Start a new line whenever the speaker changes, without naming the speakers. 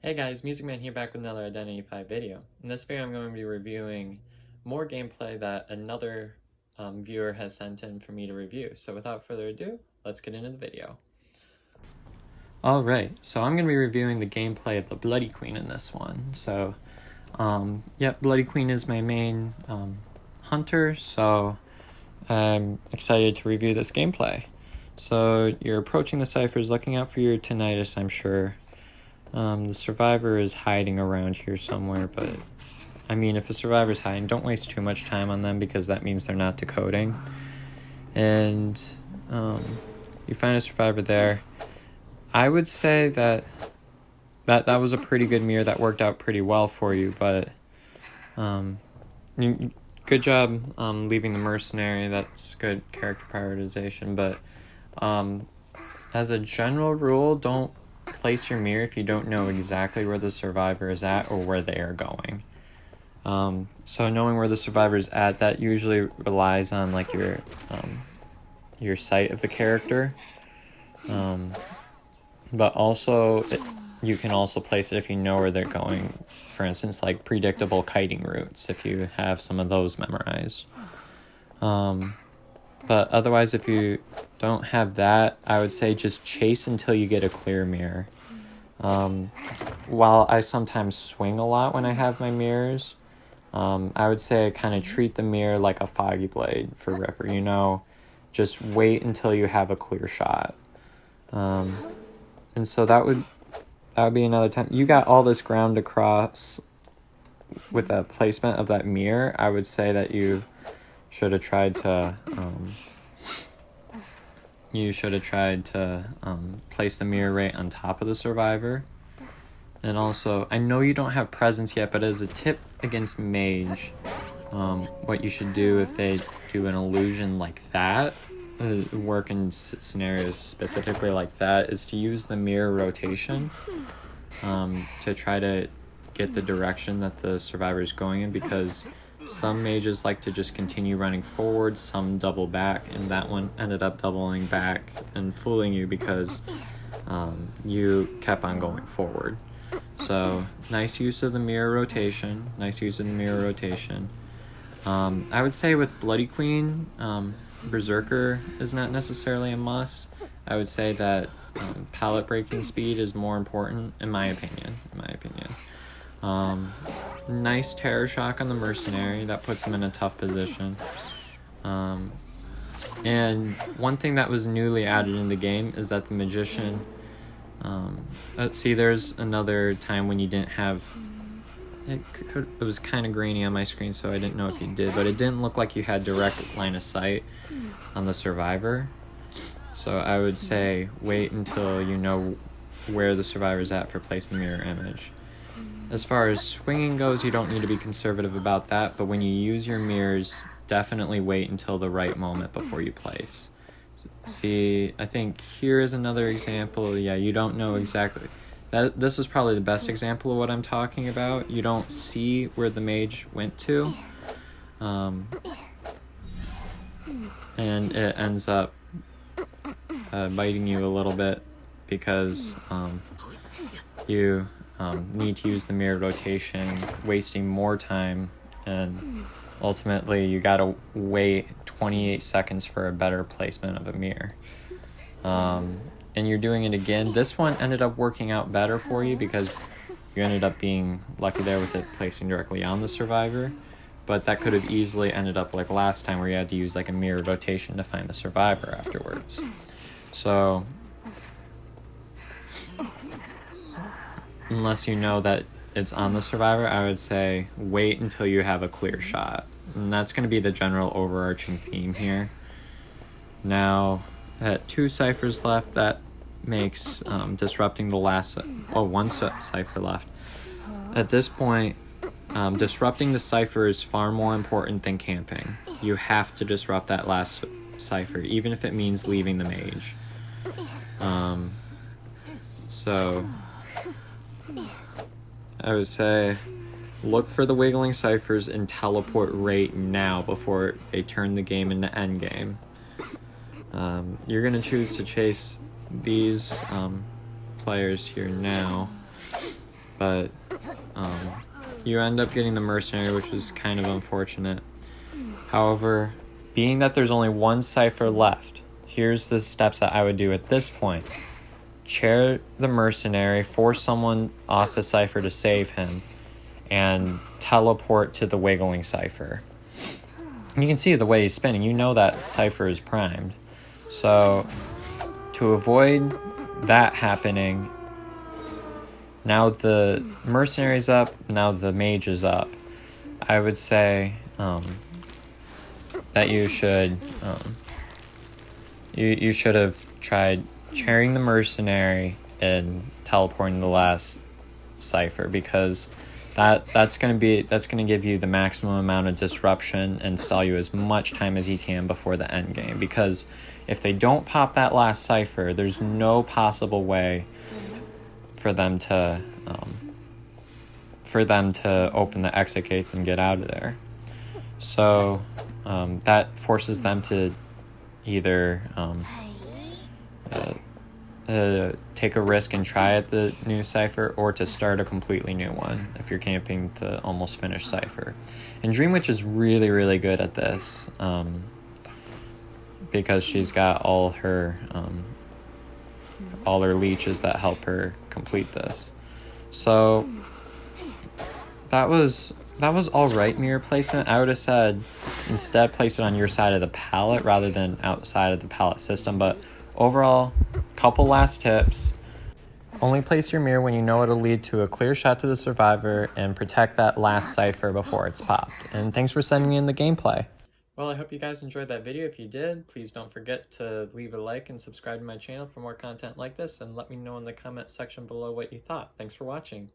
Hey guys, Mus1cMan here back with another Identity 5 video. In this video I'm going to be reviewing more gameplay that another viewer has sent in for me to review. So without further ado, let's get into the video. Alright, so I'm going to be reviewing the gameplay of the Bloody Queen in this one. So, Bloody Queen is my main hunter, so I'm excited to review this gameplay. So you're approaching the ciphers, looking out for your tinnitus, I'm sure. The survivor is hiding around here somewhere, but I mean, if a survivor's hiding, don't waste too much time on them because that means they're not decoding. And you find a survivor there. I would say that was a pretty good mirror that worked out pretty well for you, but good job leaving the mercenary. That's good character prioritization, but as a general rule, don't place your mirror if you don't know exactly where the survivor is at or where they are going. So knowing where the survivor is at, that usually relies on like your sight of the character. But also you can also place it if you know where they're going. For instance, like predictable kiting routes, if you have some of those memorized. But otherwise, if you don't have that, I would say just chase until you get a clear mirror. While I sometimes swing a lot when I have my mirrors, I would say kind of treat the mirror like a foggy blade for Ripper, you know, just wait until you have a clear shot. And so that would be another time. You got all this ground to cross with that placement of that mirror. I would say that you should have tried to place the mirror right on top of the survivor. And also, I know you don't have presence yet, but as a tip against mage, what you should do if they do an illusion like that, work in scenarios specifically like that, is to use the mirror rotation to try to get the direction that the survivor is going in, because some mages like to just continue running forward, some double back, and that one ended up doubling back and fooling you because you kept on going forward. So nice use of the mirror rotation. I would say with Bloody Queen, Berserker is not necessarily a must. I would say that pallet breaking speed is more important, in my opinion. Nice terror shock on the mercenary, that puts him in a tough position. And one thing that was newly added in the game is that the magician, see, there's another time when you didn't have, it was kind of grainy on my screen, so I didn't know if you did, but it didn't look like you had direct line of sight on the survivor. So I would say wait until you know where the survivor's at for placing the mirror image. As far as swinging goes, you don't need to be conservative about that, but when you use your mirrors, definitely wait until the right moment before you place. See, I think here is another example. Yeah, you don't know exactly. This is probably the best example of what I'm talking about. You don't see where the mage went to, and it ends up biting you a little bit because you need to use the mirror rotation, wasting more time, and ultimately you gotta wait 28 seconds for a better placement of a mirror. And you're doing it again. This one ended up working out better for you because you ended up being lucky there with it placing directly on the survivor, but that could have easily ended up like last time where you had to use like a mirror rotation to find the survivor afterwards. So unless you know that it's on the survivor, I would say wait until you have a clear shot. And that's going to be the general overarching theme here. Now, at 2 ciphers left, that makes disrupting the last... one cipher left. At this point, disrupting the cipher is far more important than camping. You have to disrupt that last cipher, even if it means leaving the mage. So I would say look for the wiggling ciphers and teleport right now before they turn the game into endgame. You're going to choose to chase these players here now, but you end up getting the mercenary, which is kind of unfortunate. However, being that there's only one cipher left, here's the steps that I would do at this point. Chair the mercenary, force someone off the cipher to save him, and teleport to the wiggling cipher. And you can see the way he's spinning. You know that cipher is primed. So, to avoid that happening, now the mercenary's up, now the mage is up. I would say that you should you should have tried chairing the mercenary and teleporting the last cipher, because that's gonna give you the maximum amount of disruption and stall you as much time as you can before the end game. Because if they don't pop that last cipher, there's no possible way for them to open the exit gates and get out of there. So that forces them to either take a risk and try at the new cipher, or to start a completely new one if you're camping the almost finished cipher. And Dream Witch is really, really good at this, because she's got all her leeches that help her complete this. So that was all right mirror placement. I would have said instead place it on your side of the palette rather than outside of the palette system. But overall, couple last tips. Only place your mirror when you know it'll lead to a clear shot to the survivor, and protect that last cipher before it's popped. And thanks for sending in the gameplay. Well, I hope you guys enjoyed that video. If you did, please don't forget to leave a like and subscribe to my channel for more content like this, and let me know in the comment section below what you thought. Thanks for watching.